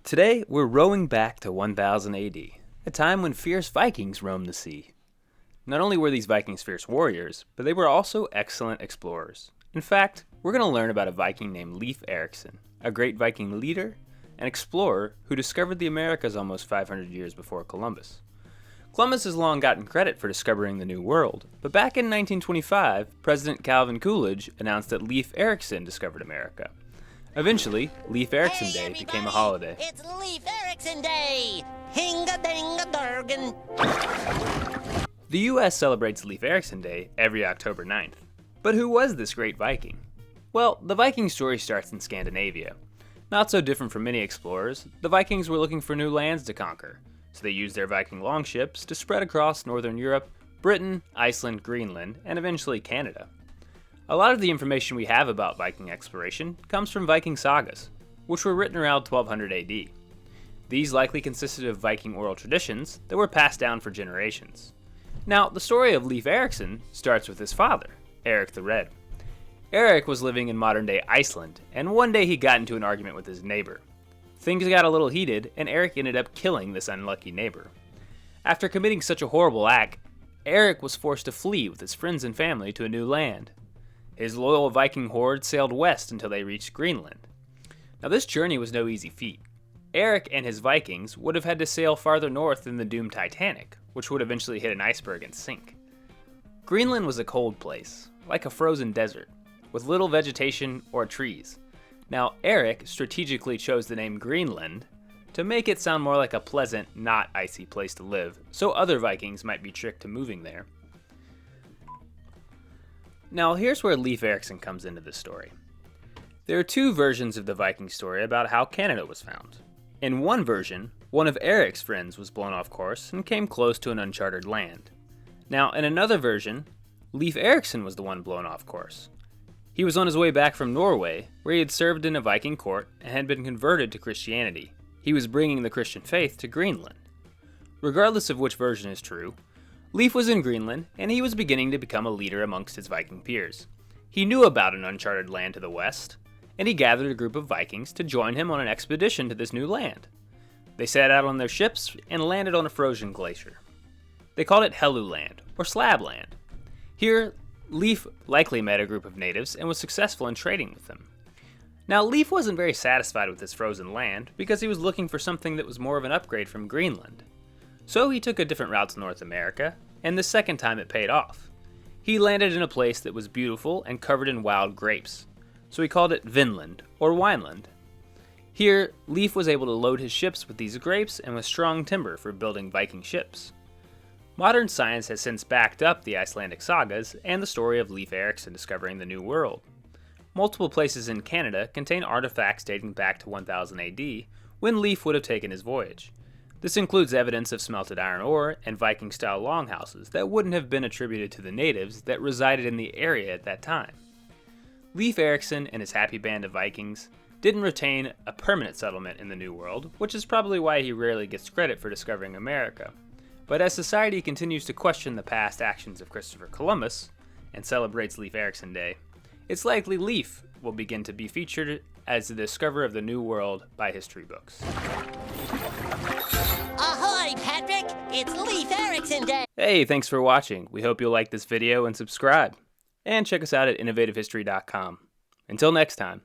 Today, we're rowing back to 1000 AD, a time when fierce Vikings roamed the sea. Not only were these Vikings fierce warriors, but they were also excellent explorers. In fact, we're going to learn about a Viking named Leif Erikson, a great Viking leader and explorer who discovered the Americas almost 500 years before Columbus. Columbus has long gotten credit for discovering the New World, but back in 1925, President Calvin Coolidge announced that Leif Erikson discovered America. Eventually, Leif Erikson Day became a holiday. It's Leif Erikson Day! Hinga-dinga-durgan! The U.S. celebrates Leif Erikson Day every October 9th. But who was this great Viking? Well, the Viking story starts in Scandinavia. Not so different from many explorers, the Vikings were looking for new lands to conquer, so they used their Viking longships to spread across northern Europe, Britain, Iceland, Greenland, and eventually Canada. A lot of the information we have about Viking exploration comes from Viking sagas, which were written around 1200 AD. These likely consisted of Viking oral traditions that were passed down for generations. Now, the story of Leif Erikson starts with his father, Eric the Red. Eric was living in modern-day Iceland, and one day he got into an argument with his neighbor. Things got a little heated, and Eric ended up killing this unlucky neighbor. After committing such a horrible act, Eric was forced to flee with his friends and family to a new land. His loyal Viking horde sailed west until they reached Greenland. Now, this journey was no easy feat. Eric and his Vikings would have had to sail farther north than the doomed Titanic, which would eventually hit an iceberg and sink. Greenland was a cold place, like a frozen desert, with little vegetation or trees. Now, Eric strategically chose the name Greenland to make it sound more like a pleasant, not icy place to live, so other Vikings might be tricked to moving there. Now, here's where Leif Erikson comes into the story. There are two versions of the Viking story about how Canada was found. In one version, one of Eric's friends was blown off course and came close to an uncharted land. Now, in another version, Leif Erikson was the one blown off course. He was on his way back from Norway, where he had served in a Viking court and had been converted to Christianity. He was bringing the Christian faith to Greenland. Regardless of which version is true, Leif was in Greenland, and he was beginning to become a leader amongst his Viking peers. He knew about an uncharted land to the west, and he gathered a group of Vikings to join him on an expedition to this new land. They set out on their ships and landed on a frozen glacier. They called it Helluland, or Slabland. Here, Leif likely met a group of natives and was successful in trading with them. Now, Leif wasn't very satisfied with this frozen land because he was looking for something that was more of an upgrade from Greenland. So he took a different route to North America, and the second time it paid off. He landed in a place that was beautiful and covered in wild grapes, so he called it Vinland, or Wineland. Here, Leif was able to load his ships with these grapes and with strong timber for building Viking ships. Modern science has since backed up the Icelandic sagas and the story of Leif Erikson discovering the New World. Multiple places in Canada contain artifacts dating back to 1000 AD, when Leif would have taken his voyage. This includes evidence of smelted iron ore and Viking-style longhouses that wouldn't have been attributed to the natives that resided in the area at that time. Leif Erikson and his happy band of Vikings didn't retain a permanent settlement in the New World, which is probably why he rarely gets credit for discovering America. But as society continues to question the past actions of Christopher Columbus and celebrates Leif Erikson Day, it's likely Leif will begin to be featured as the discoverer of the New World by history books. Ahoy, Patrick! It's Leif Erikson Day! Hey, thanks for watching. We hope you'll like this video and subscribe. And check us out at innovativehistory.com. Until next time.